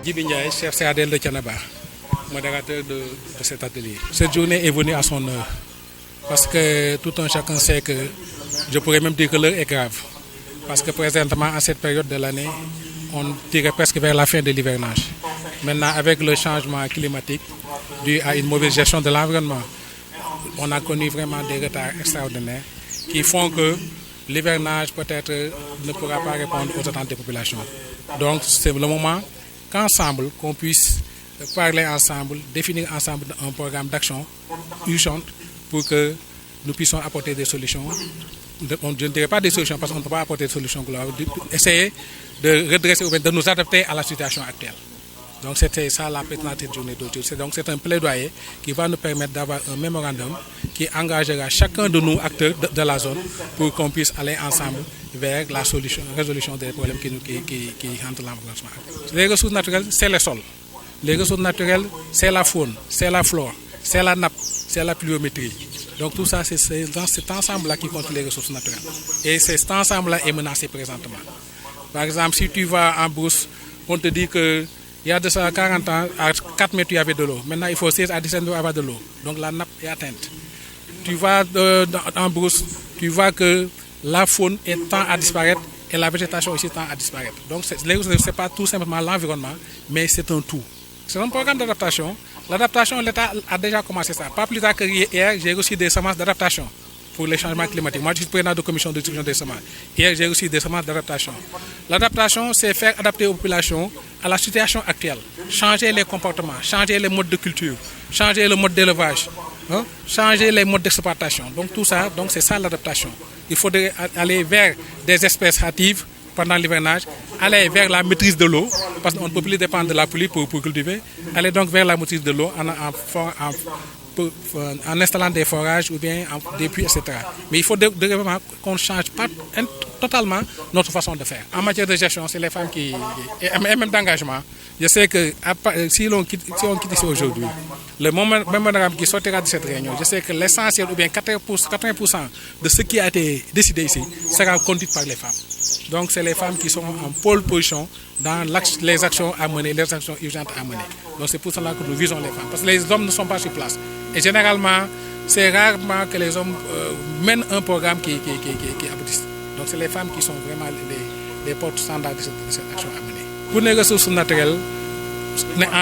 Djibi Ndiaye, chef CADL de Thiénaba, modérateur de cet atelier. Cette journée est venue à son heure, parce que tout un chacun sait que, je pourrais même dire que l'heure est grave. Parce que présentement, à cette période de l'année, on tirait presque vers la fin de l'hivernage. Maintenant, avec le changement climatique dû à une mauvaise gestion de l'environnement, on a connu vraiment des retards extraordinaires qui font que l'hivernage peut-être ne pourra pas répondre aux attentes des populations. Donc c'est le moment qu'ensemble, qu'on puisse parler ensemble, définir ensemble un programme d'action urgente pour que nous puissions apporter des solutions. Je ne dirais pas des solutions parce qu'on ne peut pas apporter des solutions globales, essayer de redresser ou de nous adapter à la situation actuelle. Donc c'était ça la pertinence de cette journée d'aujourd'hui. Donc c'est un plaidoyer qui va nous permettre d'avoir un mémorandum qui engagera chacun de nous acteurs de la zone pour qu'on puisse aller ensemble vers la résolution des problèmes qui hantent l'environnement. Les ressources naturelles, c'est le sol. Les ressources naturelles, c'est la faune, c'est la flore, c'est la nappe, c'est la pluviométrie. Donc tout ça, c'est dans cet ensemble-là qui compte les ressources naturelles. Et cet ensemble-là est menacé présentement. Par exemple, si tu vas en brousse, on te dit que il y a de ça 40 ans, à 4 mètres, il y avait de l'eau. Maintenant, il faut 16 à 17 mètres avoir de l'eau. Donc la nappe est atteinte. Tu vas en brousse, tu vois que la faune tend à disparaître et la végétation aussi tend à disparaître. Donc ce n'est pas tout simplement l'environnement, mais c'est un tout. C'est un programme d'adaptation. L'adaptation, l'État a déjà commencé ça. Pas plus tard que hier, j'ai reçu des semences d'adaptation pour les changements climatiques. Moi, je suis président de la commission de distribution des semences. Hier, j'ai reçu des semences d'adaptation. L'adaptation, c'est faire adapter aux populations à la situation actuelle. Changer les comportements, changer les modes de culture, changer le mode d'élevage, changer les modes d'exploitation. Donc tout ça, c'est ça l'adaptation. Il faudrait aller vers des espèces hâtives pendant l'hivernage, aller vers la maîtrise de l'eau, parce qu'on ne peut plus dépendre de la pluie pour cultiver, aller donc vers la maîtrise de l'eau en installant des forages ou bien des puits, etc. Mais il faut vraiment qu'on ne change pas totalement notre façon de faire. En matière de gestion, c'est les femmes qui... Et même d'engagement. Je sais que si on quitte ici aujourd'hui, le mémorandum qui sortira de cette réunion, je sais que l'essentiel ou bien 80% de ce qui a été décidé ici sera conduit par les femmes. Donc c'est les femmes qui sont en pôle position dans les actions à mener, les actions urgentes à mener. Donc c'est pour cela que nous visons les femmes. Parce que les hommes ne sont pas sur place. Et généralement, c'est rarement que les hommes mènent un programme qui aboutisse. Donc c'est les femmes qui sont vraiment les porte-standards de cette action à mener. Pour les ressources naturelles,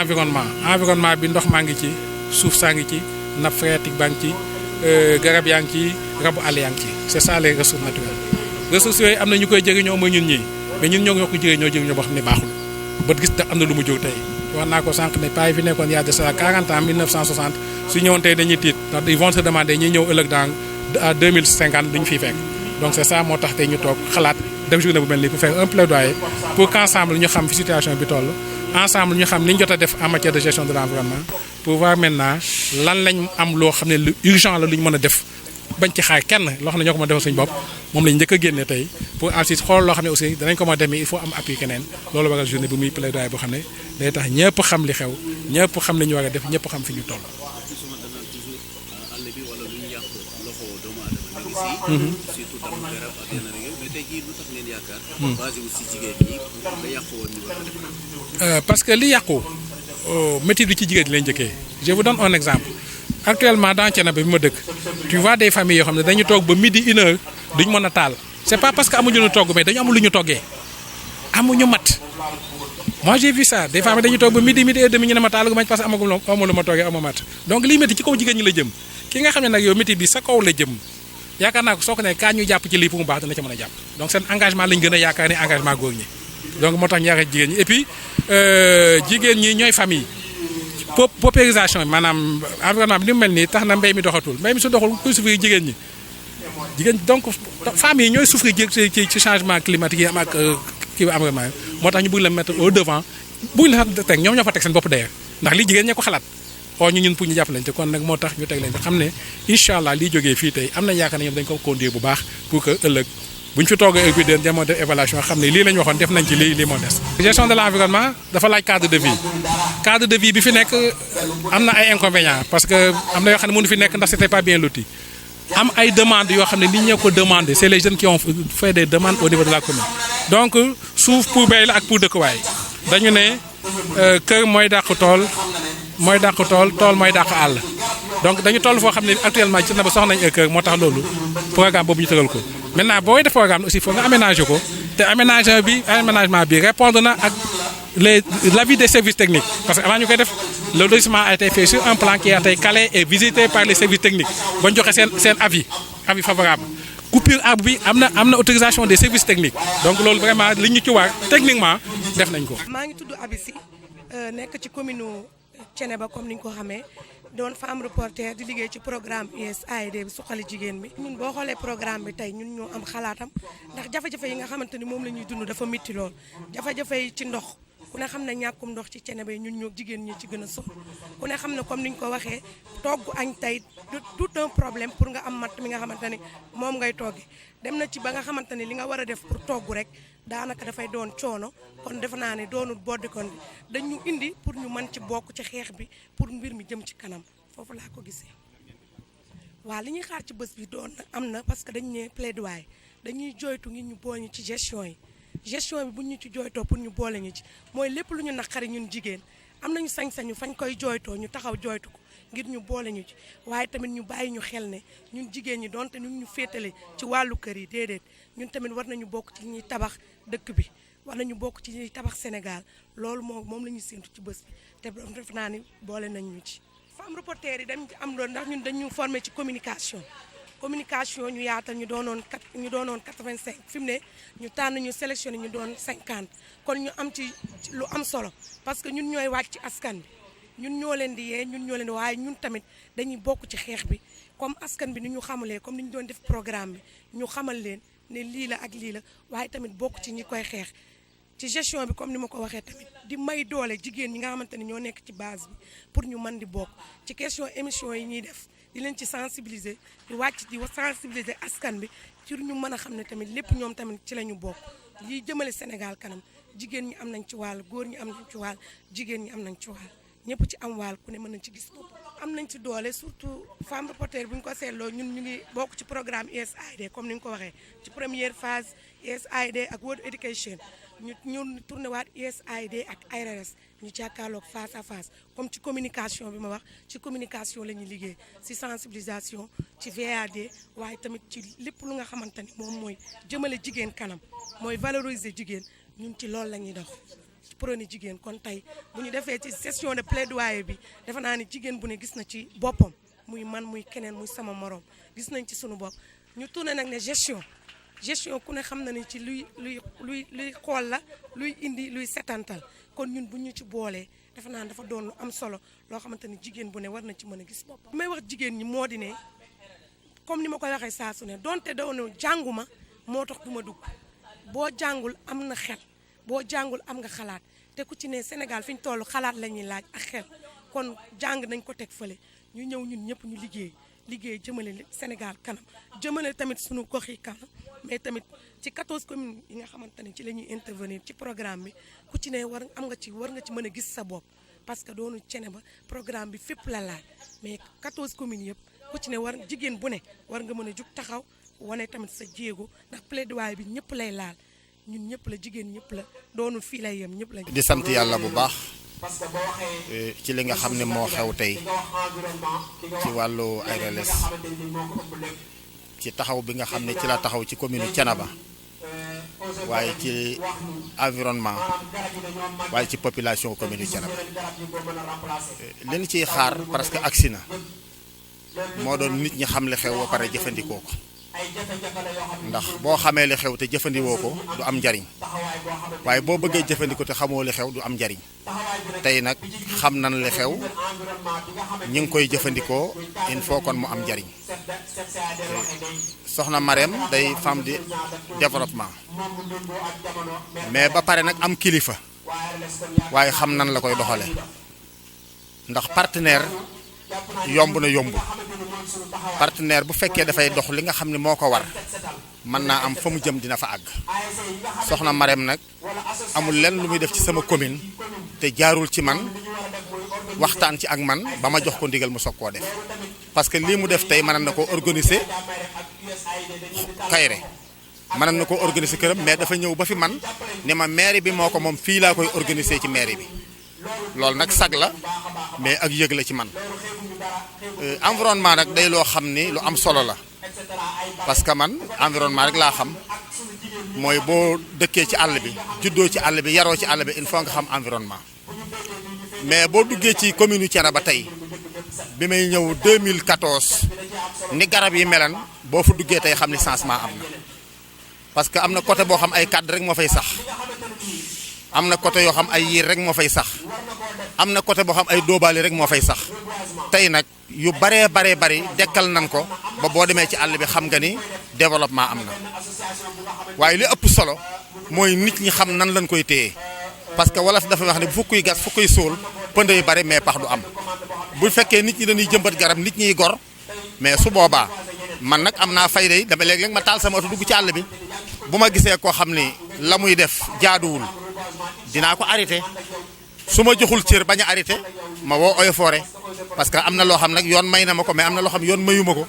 environnement bi ndox maa ngi ci suuf saa ngi ci nappe phréatique baa ngi ci garab yaa ngi ci rabu àll yaa ngi ci. C'est ça les ressources naturelles. Ressources yooyu am na ñu koy jëriñoo mooy ñun ñii mais ñun ñoo ko jëriñoo boo xam ne baaxul bët gis am na lu mu jóg tey wax naa ko sànq ne paa yi fi nekkoon y a de ça 40 ans 1960 su ñëwoon tey dañuy tiit ndax ils vont se demander ñi ñëw ëllëg à 2050 duñu fiy fekk. Donc c'est ça moo tax tey ñu toog xalaat def journée bu mel nii pour faire un plaidoyer pour qu'ensemble ñu xam fi situation bi toll ensemble ñu xam li ñu jot a def en matière de gestion de l'environnement pour voir maintenant lan lañ am loo xam ne lu urgent la lu ñu mën a def bañ ci xaar kenn loo xam ne ñoo ko mën a defal suñu bopp moom lañ njëkk a génne tey pour ensuite xool loo xam ne aussi danañ ko mën a demee il faut am appui keneen loolu waral journée bu muy plaidoyer boo xam ne day tax ñëpp xam li xew ñëpp xam li ñu war a def ñëpp xam fi ñu toll. Parce que li yàqu métier bi ci jigéen ñi lay njëkkee je vous donne un exemple actuellement dans Thiénaba bi ma dëkk tu vois des familles yoo xam ne dañu toog ba midi 1h duñ mën a taal c'est pas parce que amuñu lu togg mais dañu amul lu ñu toggee amuñu mat. Moi j'ai vu ça des familles dañu toog ba midi et demi ñu ne ma taal gu mañ parce que amagum lu ma toggee amu mat donc lii métti ci kaw jigéen ñi la jëm ki nga xam ne nag yow métier bi sa kaw la jëm. yaakaar naa ko soo ko ne kaa ñu jàpp ci lii pour mu baax dina ca mën a jàpp donc seen engagement lañ gën a yaakaar ni engagement góor ñi donc moo tax ñu yaakaar jigéen ñi et puis jigéen ñi ñooy famille paupérisation maanaam environnement bi ni mu mel nii tax na mbéy mi doxatul mbéy mi su doxul kuy souffrir jigéen donc famille yi ñooy souffrir ci changement climatique yi am ak kii environnement moo tax ñu bëgg la mettre au devant bëgg la sax teg ñoom ñoo fa teg seen bopp d'ailleurs ndax lii jigéen ñee ko xalaat oo ñu ñun pour ñu jàppalante kon nag moo tax ñu teg leen xam ne incha allah liy jógee fii tey am nañ yaakaar ne ñoom dañ ko conduire bu baax pour que ëllëg bu ñu fi toogee heure bii demoo def évaluation xam ne lii la ñu waxoon def nañ ci lii moo des. gestion de l'environnement dafa laaj cadre de vie bi fi nekk am na ay inconvénients parce que am na yoo xam ne mënu fi nekk ndax c'était pas bien loti am ay demandes yoo xam ne nit ñee ko demandé c'est les jeunes qui ont fait des demandes au niveau de la commune donc suuf pour béy la ak pour dëkkuwaay dañu ne kër mooy dàq tool tool mooy dàq àll donc dañu toll foo xam ne actuellement ci Thiénaba soxla nañu ay kër moo tax loolu programme boobu ñu tëral ko maintenant booy def programme aussi faut nga aménager ko te aménagement bi répondre na ak l'avis des services techniques parce que avant ñu koy def le lotissement a été fait sur un plan qui a été calé et visité par les services techniques ba ñu joxe seen avis favorable coupure arbre bi am na autorisation des services techniques donc loolu vraiment li ñu ci war techniquement def nañ ko. maa ngi tudd Abissi nekk ci commune Thiénaba comme ni ñu ko xamee doon femme reporter di liggéey ci programme USAID bi suqali jigéen bi. ñun boo xoolee programme bi tey ñun ñoo am xalaatam ndax jafe-jafe yi nga xamante ni moom la ñuy dund dafa métti lool jafe-jafe yi ci ndox. ku ne xam ne ñàkkum ndox ci Thiénaba yi ñun ñoo jigéen ñi ci gën a sonn ku ne xam ne comme ni ñu ko waxee togg añ tey tout un problème pour nga am matt mi nga xamante ni moom ngay toggi dem na ci ba nga xamante ni li nga war a def pour togg rek daanaka dafay doon coono kon defe naa ne doonul boddi kon dañu indi pour ñu mën ci bokk ci xeex bi pour mbir mi jëm ci kanam foofu laa ko gisee. waaw li ñuy xaar ci bés bi doon am na parce que dañu ne plaidoyer dañuy joytu ngir ñu boole ñu ci gestion yi. gestion bi bu ñu ci jooytoo pour ñu boole ñu ci mooy lépp lu ñu naqari ñun jigéen am nañu sañ-sañu fañ koy jooytoo ñu taxaw jooytu ko ngir ñu boole ñu ci waaye tamit ñu bàyyi ñu xel ne ñun jigéen ñi donte ñun ñu féetale ci wàllu kër yi déedéet ñun tamit war nañu bokk ci ñuy tabax dëkk bi war nañu bokk ci ñuy tabax Sénégal loolu moom la ñu séntu ci bés bi te def naa ni boole nañ ñu ci. femme reporter yi dañ am loolu ndax ñun dañu formé ci communication ñu yaatal ñu doonoon 85 fi mu ne ñu tànn ñu sélectionné ñu doon 50 kon ñu am ci lu am solo parce que ñun ñooy wàcc ci askan bi ñun ñoo leen di yee ñun ñoo leen di waaye ñun tamit dañuy bokk ci xeex bi comme askan bi ni ñu xamalee comme ni ñu doon def programme bi ñu xamal leen ne lii la ak lii la waaye tamit bokk ci ñi koy xeex ci gestion bi comme ni ma ko waxee tamit di may doole jigéen ñi nga xamante ni ñoo nekk ci base bi pour ñu mën di bokk ci question émission yi ñuy def di leen ci sensibiliser di wàcc di sensibiliser askan bi ci ñu mën a xam ne tamit lépp ñoom tamit ci la ñu bokk liy jëmale Sénégal kanam jigéen ñi am nañ ci wàll góor ñi am nañ ci wàll jigéen ñi am nañ ci wàll ñëpp ci am wàll ku ne mën nañ ci gis bopp am nañ ci doole surtout femme reporter bu ñu ko seetloo ñun ñu ngi bokk ci programme USAID comme ni nga ko waxee ci première phase USAID ak World Education ñu tourné waat USAID ak ARS ñu jàkkaarloog face à face comme ci communication bi ma wax ci communication la ñuy liggéey ci sensibilisation ci VAD waaye tamit ci lépp lu nga xamante ni moom mooy jëmale jigéen kanam mooy valoriser jigéen ñun ci loolu la ñuy dox ci prôné jigéen kon tey bu ñu defee ci session de plaidoyer bi defe naa ni jigéen bu ne gis na ci boppam muy man muy keneen muy sama morom gis nañ ci sunu bopp ñu tourné nag ne gestion ku ne xam na ni ci luy xool la luy indi luy setantal kon ñun bu ñu ci boolee defe naa dafa doon lu am solo loo xamante ni jigéen bu ne war na ci mën a gis bopp may wax jigéen ñi moo di ne comme ni ma koy waxee saa su ne donte doon jànguma moo tax du ma dugg boo jàngul am na xel boo jàngul am nga xalaat te ku ci ne Sénégal fi ñu toll xalaat la ñuy laaj ak xel kon jàng nañ ko teg fële ñu ñëw ñun ñëpp ñu liggéey jëmale Sénégal kanam jëmale tamit sunu gox yi kanam mais tamit ci 14 communes yi nga xamante ne ci la ñuy intervenir ci programme bi ku ci ne war nga ci mën a gis sa bopp parce que doonu Thiénaba programme bi fépp la laal mais 14 communes yëpp ku ci ne jigéen bu ne war nga mën a jug taxaw wane tamit sa jéego ndax plaidoyer bi ñëpp lay laal ñun ñëpp la jigéen ñëpp la doonul fii lay yem ñëpp la. di sant yàlla bu baax ci li nga xam ne moo xew tey ci wàllu ARS ci taxaw bi nga xam ne ci la taxaw ci commune Thiénaba waaye ci environnement waaye ci population commune Thiénaba li ñu ciy xaar parce que agsi na moo doon nit ñi xam li xew ba pare jëfandikoo ko ndax boo xamee li xew te jëfandikoo ko du am njariñ waaye boo bëggee jëfandikoo te xamoo li xew du am njariñ tey nag xam nan li xew ñi ngi koy jëfandikoo il faut kon mu am njariñ soxna Marème day femme de développement mais ba pare nag am kilifa waaye xam nan la koy doxale ndax partenaire yomb na yombul partenaire bu fekkee dafay dox li nga xam ne moo ko war mën naa am fa mu jëm dina fa àgg soxna Marème nag amul lenn lu muy def ci sama commune te jaarul ci man waxtaan ci ak man ba ma jox ko ndigal mu soog koo def parce que lii mu def tey mën na ko organiser Kayre mën na ko organiser këram mais dafa ñëw ba fi man ne ma mairie bi moo ko moom fii laa koy organiser ci mairie bi loolu nag sag la mais ak yëg la ci man environnement nag day loo xam ni lu am solo la parce que man environnement rek laa xam mooy boo dëkkee ci àll bi juddoo ci àll bi yaroo ci àll bi il faut nga xam environnement mais boo duggee ci commune yu Thiénaba tey bi may ñëw 2014 ni garab yi melan boo fa duggee tey xam ni changement am na parce que am na côté boo xam ay kàdd rek moo fay sax am na côté yoo xam ay yiir rek moo fay sax am na côté boo xam ay dóobaali rek moo fay sax tey nag yu baree bari dekkal nan ko ba boo demee ci àll bi xam nga ni développement am na waaye li ëpp solo mooy nit ñi xam nan lañ koy téye parce que wolof dafa wax ne bu fukkuy gas fukkuy suul pënd yu bari mais pax du am bu fekkee nit ñi dañuy jëmbat garab nit ñiy gor mais su boobaa man nag am naa fayda yi dama léeg-léeg ma taal sama oto dugg ci àll bi bu ma gisee koo xam ni la muy def jaaduwul dinaa ko arrêté su ma joxul cër bañ a arrêté ma woo Eaux et Forêts parce que am na loo xam nag yoon may na ma ko mais am na loo xam yoon mayu ma ko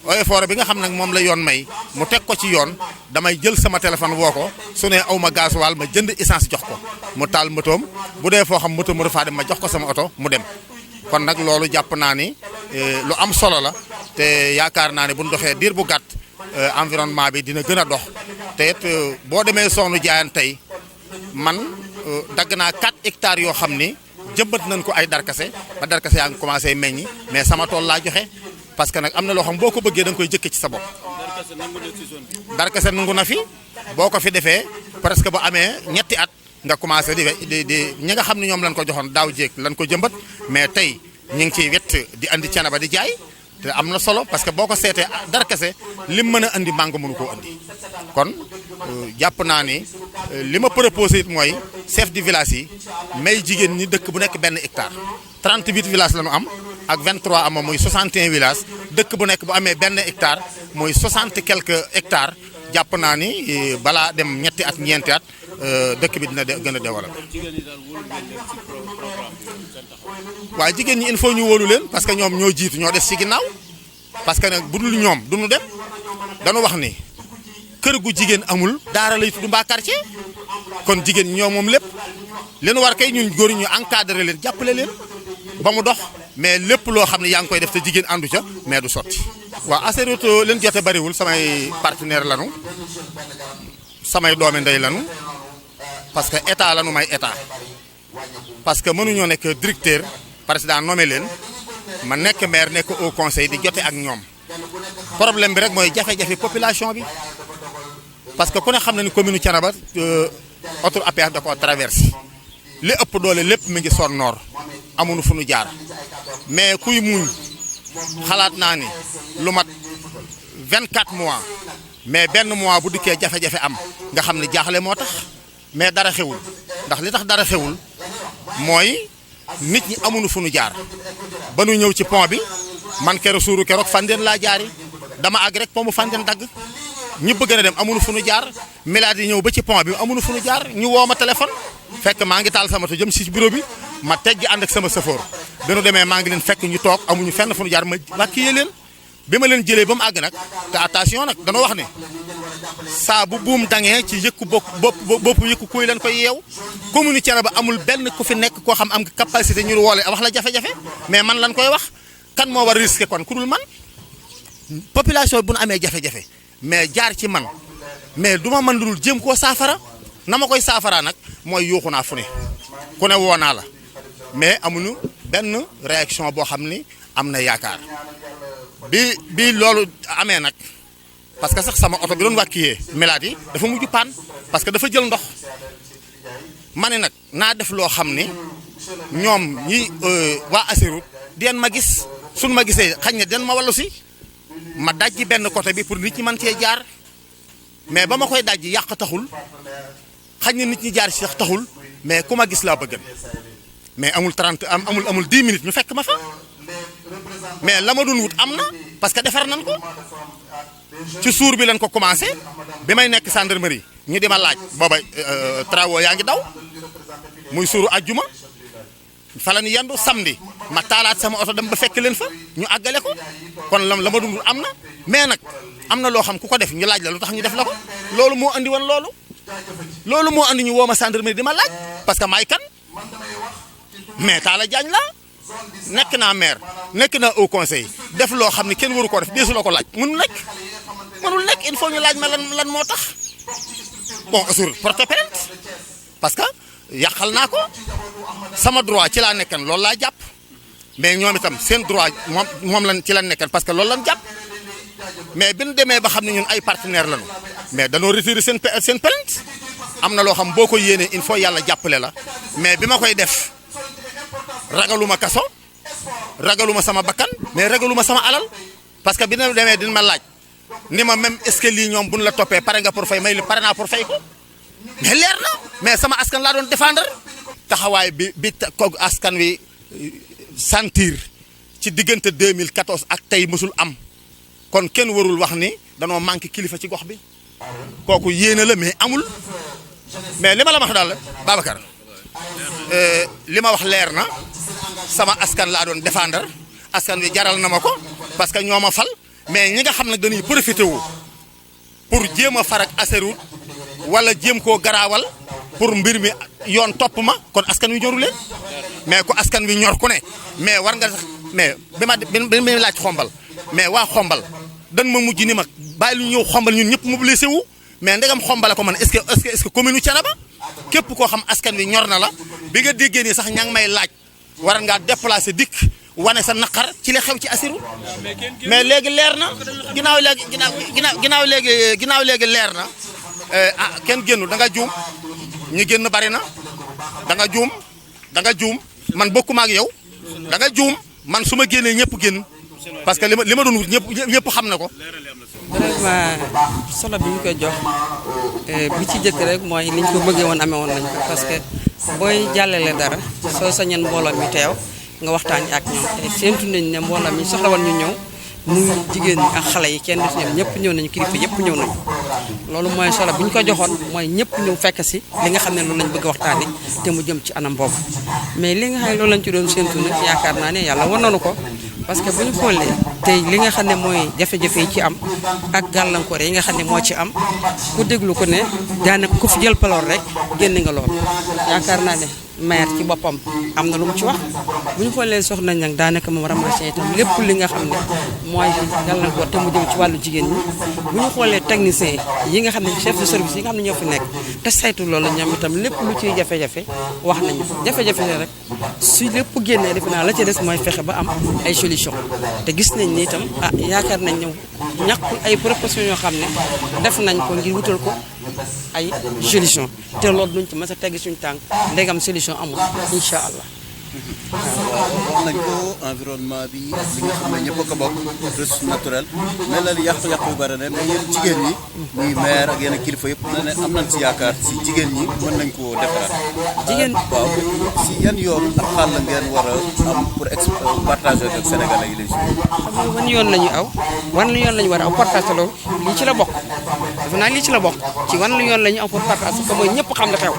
Eaux et Forêts bi nga xam nag moom la yoon may mu teg ko ci yoon damay jël sama téléphone woo ko su ne aw ma gasoil ma jënd essence jox ko mu taal motoom bu dee foo xam moto mu dafa dem ma jox ko sama oto mu dem kon nag loolu jàpp naa ni lu am solo la te yaakaar naa ne bu ñu doxee diir bu gàtt environnement bi dina gën a dox te it boo demee Soxna Jaayaan tey man dagg naa 4 hectares yoo xam ni jëmbat nañ ko ay darkase ba darkase yaa ngi commencé meññi mais sama tool laa joxe parce que nag am na loo xam boo ko bëggee da nga koy jëkke ci sa bopp. darkase nangu na fi boo ko fi defee presque bu amee ñetti at nga commencé di ñi nga xam ne ñoom lañ ko joxoon daaw jéeg lañ ko jëmbat mais tey ñu ngi ciy wett di andi Thiénaba di jaay te am na solo parce que boo ko seetee darkase lim mën a andi mango mënu koo andi kon jàpp naa ni li ma proposé it mooy chef de village yi may jigéen ñi dëkk bu nekk benn hectare 38 villages la ñu am ak 23 am muy 61 villages dëkk bu nekk bu amee benn hectare muy 60 quelques hectares jàpp naa ni balaa dem ñetti at ñeenti at dëkk bi dina gën a développé. waaye jigéen ñi il faut ñu wóolu leen parce que ñoom ñoo jiitu ñoo des ci ginnaaw parce que nag bu dul ñoom du ñu dem dañu wax ni kër gu jigéen amul daara lay tudd mbaa quartier kon jigéen ñi ñoo moom lépp leen war kay ñun góor ñu encadré leen jàppale leen ba mu dox mais lépp loo xam ne yaa ngi koy def te jigéen àndu ca mais du sotti. waaw Aseroute leen jote bariwul samay partenaire lanu samay doomi ndey lanu parce que état lanu may état parce que mënuñoo nekk directeur président nommé leen ma nekk maire nekk au conseil di jote ak ñoom problème bi rek mooy jafe-jafe population bi parce que ku ne xam na ni commune Thiénaba autoroute à péage da koo traversé li ëpp doole lépp mi ngi son nord amuñu fu nu jaar mais kuy muñ xalaat naa ni lu mat 24 mois mais benn mois bu dikkee jafe-jafe am nga xam ne jaaxle moo tax mais dara xewul ndax li tax dara xewul mooy nit ñi amuñu fu nu jaar ba nu ñëw ci pont bi man keroog Fandène laa jaari dama àgg rek pont mu Fandène dagg ñu bëgg na dem amuñu fu nu jaar milaat yi ñëw ba ci pont bi amuñu fu nu jaar ñu woo ma téléphone fekk maa ngi taal sama to jëm si bureau bi ma teggi ànd ak sama safoor bi nu demee maa ngi leen fekk ñu toog amuñu fenn fu nu jaar ma wàccee leen bi ma leen jëlee ba mu àgg nag te attention nag dana wax ne saa bu buum dangee ci yëkku bopp yëkku kuy leen koy yeew commune Thiénaba amul benn ku fi nekk koo xam am nga capacité ñu woole wax la jafe-jafe mais man lan koy wax kan moo war a risqué kon ku dul man population bu nu amee jafe-jafe mais jaar ci man mais du ma mën lu dul jéem koo saafara na ma koy saafara nag mooy yuuxu naa fu ne ku ne woo naa la mais amuñu benn réaction boo xam ni am na yaakaar bi loolu amee nag parce que sax sama oto bi doon wàccee milaat yi dafa mujj paan parce que dafa jël ndox ma ne nag naa def loo xam ni ñoom ñi waa Aseroute den ma gis suñ ma gisee xañ ne den ma wallu si ma dajji benn côté bi pour nit ñi mën cee jaar mais ba ma koy dajji yàq taxul xañ ne nit ñi jaar ci sax taxul mais ku ma gis laa bëggan mais amul 30 amul 10 minutes ñu fekk ma fa mais la ma doon wut am na parce que defar nañ ko ci suur bi lañ ko commencé bi may nekk gendarmerie ñu di ma laaj booba travaux yaa ngi daw muy suuru ajjuma fa la ñu yendu samedi ma taalaat sama oto dem ba fekk leen fa ñu àggale ko kon la ma doon wut am na mais nag am na loo xam ku ko def ñu laaj la lu tax ñu def la ko loolu moo andi woon loolu moo andi ñu woo ma gendarmerie di ma laaj parce que maay kan mais Talla Diagne la nekk naa maire nekk naa au conseil def loo xam ne kenn waru ko def deesu la ko laaj mënul nekk il faut ñu laaj ma lan moo tax bon sur porte plainte parce que yàqal naa ko sama droit ci laa nekkan loolu laa jàpp mais ñoom itam seen droit moom lan ci la nekkan parce que loolu lan jàpp mais bi ñu demee ba xam ne ñun ay partenaires lañu mais danoo retirer seen plainte am na loo xam boo ko yéenee il faut yàlla jàppale la mais bi ma koy def ragaluma kaso ragaluma sama bakkan mais ragaluma sama alal parce que bi na demee dina ma laaj ni ma même est-ce que lii ñoom buñ la toppee pare nga pour fay may li pare naa pour fay ko mais leer na mais sama askan laa doon défendre taxawaay bi ko askan wi sentir ci diggante 2014 ak tey mësul am kon kenn warul wax ni danoo manqué kilifa ci gox bi kooku yéene la mais amul mais li ma la wax daal Babacar li ma wax leer na sama askan laa doon défendre askan wi jaral na ma ko parce que ñoo ma fal mais ñi nga xam ne dañuy profité wu pour jéem a farak Ageroute wala jéem koo garaawal pour mbir mi yoon topp ma kon askan wi ñoru leen mais ko askan wi ñor ku ne mais war nga sax mais bi ma laaj xombal mais waa xombal dan ma mujj ni ma bàyyi lu ñëw xombal ñun ñëpp mobilisé wu mais ndegam xombala ko man est-ce que commune u Thiénaba képp koo xam askan wi ñor na la bi nga déggee nii sax ña ngi may laaj war ngaa déplacer dikk wane sa naqar ci li xew ci Ageroute mais léegi leer na ginnaaw léegi leer na kenn génnul da nga juum ñi génn bari na da nga juum man bokkuma ak yow da nga juum man su ma génnee ñëpp génn parce que li ma doon wut ñëpp xam na ko. vraiment solo bi ñu koy jox bi ci jëkk rek mooy liñ ko bëggee woon amee woon nañ ko parce que booy jàllale dara soo sañoon mbooloo mi teew nga waxtaan ak ñoom te séentu nañ ne mbooloo mi soxla woon ñu ñëw muy jigéen ñi ak xale yi kenn def ñoom ñëpp ñëw nañu kilifa yëpp ñëw nañu loolu mooy solo bi ñu ko joxoon mooy ñëpp ñëw fekk si li nga xam ne loolu lañ bëgg a waxtaane te mu jëm ci anam boobu mais li nga xam ne loolu lañ ci doon séentu nag yaakaar naa ne yàlla wan nañu ko parce que bu ñu xoolee tey li nga xam ne mooy jafe-jafe yi ci am ak gàllankoor yi nga xam ne moo ci am ku déglu ko ne daanaka ku fi jël paloor rek génn nga lool yaakaar naa ne maire ci boppam am na lu mu ci wax bu ñu xoolee soxna nag daanaka moom ramassé itam lépp li nga xam ne mooy gàllankoor te mu jëm ci wàllu jigéen ñi bu ñu xoolee technicien yi nga xam ne chef de service yi nga xam ne ñoo fi nekk te saytu loolu ñoom itam lépp lu ciy jafe-jafe wax nañu jafe-jafe rek su lépp génnee defe naa la ci des mooy fexe ba am ay solution te gis nañ ni itam yaakaar nañ ñëw ñàkkul ay propositions yoo xam ne def nañ ko ngir wutal ko ay solution te loolu duñ ci mës a tegg suñu tànk ndegam solution amul incha allah. wax nañ ko environnement bi li nga xam ne ñëpp a ko bokk ressource naturelle mais la yàqu-yàqu yu bëri na mais yéen jigéen ñi muy maire ak yenn kilifa yëpp na ne am nañ si yaakaar si jigéen ñi mën nañ koo defaraat. jigéen waaw si yan yoon ak xàll ngeen war a am pour partager ak Sénégalais yi lay suivre. wan yoon la ñuy aw wan yoon la ñu war a aw partager loolu lii ci la bokk defe naa lii ci la bokk ci wan yoon la ñu aw pour partager ko mooy ñëpp xam li xew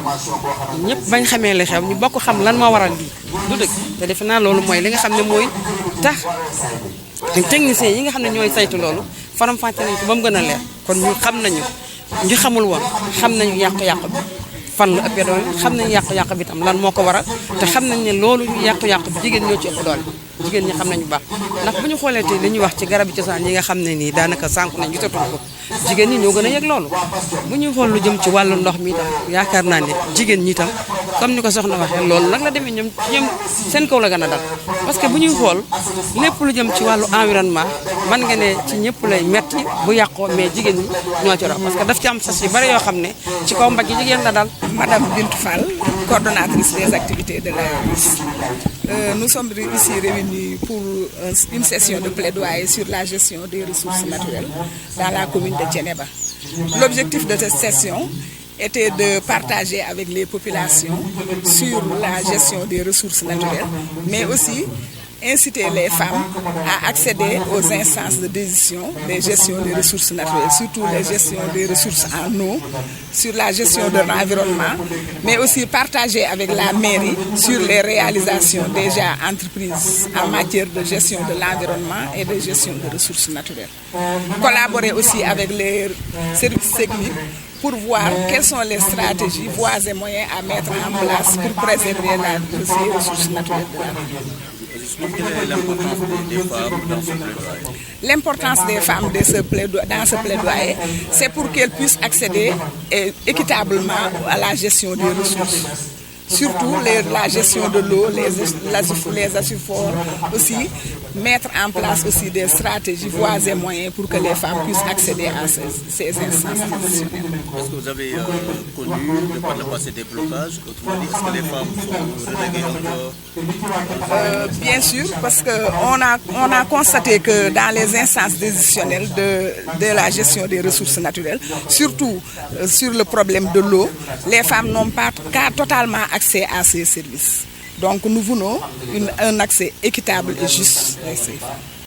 ñëpp bañ xamee li xew ñu bokk xam lan moo waral lii du dëgg te defe naa loolu mooy li nga xam ne mooy tax techniciens yi nga xam ne ñooy saytu loolu faram-fàcce nañ ko ba mu gën a leer kon ñu xam nañu ñu xamul woon xam nañu yàqu-yàqu bi fan la ëppee doole xam nañu yàqu-yàqu bi tam lan moo ko waral te xam nañ ne loolu yàqu-yàqu bi jigéen ñoo ci ëpp doole jigéen ñi xam nañu baax ndax bu ñu xoolee tey li ñuy wax ci garabi cosaan yi nga xam ne nii daanaka sànku nañ gisatuñ ko jigéen ñi ñoo gën a yëg loolu bu ñuy xool lu jëm ci wàllu ndox mi itam yaakaar naa ne jigéen ñi itam comme ni ko soxna waxee loolu nag la demee ñoom seen kaw la gën a dal parce que bu ñuy xool lépp lu jëm ci wàllu environnement man nga ne ci ñëpp lay metti bu yàqoo mais jigéen ñi ñoo ci raw parce que daf ci am sas yu bari yoo xam ne ci kaw mbagg yi jigéen la dal. Madame Bintou Fall, coordonnatrice des activités de l'ARS. Nous sommes ici réunis pour une session de plaidoyer sur la gestion des ressources naturelles dans la commune de Thiénaba. L'objectif de cette session était de partager avec les populations sur la gestion des ressources naturelles, mais aussi inciter les femmes à accéder aux instances de décision des gestions des ressources naturelles, surtout les gestions des ressources en eau, sur la gestion de l'environnement, mais aussi partager avec la mairie sur les réalisations déjà entreprises en matière de gestion de l'environnement et de gestion des ressources naturelles. Collaborer aussi avec les services techniques pour voir quelles sont les stratégies, voies et moyens à mettre en place pour préserver ces ressources naturelles de la région. Quelle est l'importance des femmes dans ce plaidoyer? L'importance des femmes dans ce plaidoyer, c'est pour qu'elles puissent accéder équitablement à la gestion des ressources. Surtout la gestion de l'eau, les assoiffeurs aussi, mettre en place aussi des stratégies, voies et moyens pour que les femmes puissent accéder à ces instances décisionnelles. Est-ce que vous avez connu par le passé des blocages? Autrement dit, est-ce que les femmes sont reléguées encore? Bien sûr, parce qu'on a constaté que dans les instances décisionnelles de la gestion des ressources naturelles, surtout sur le problème de l'eau, les femmes n'ont pas totalement accès à ces services. Donc nous voulons un accès équitable et juste à ces femmes.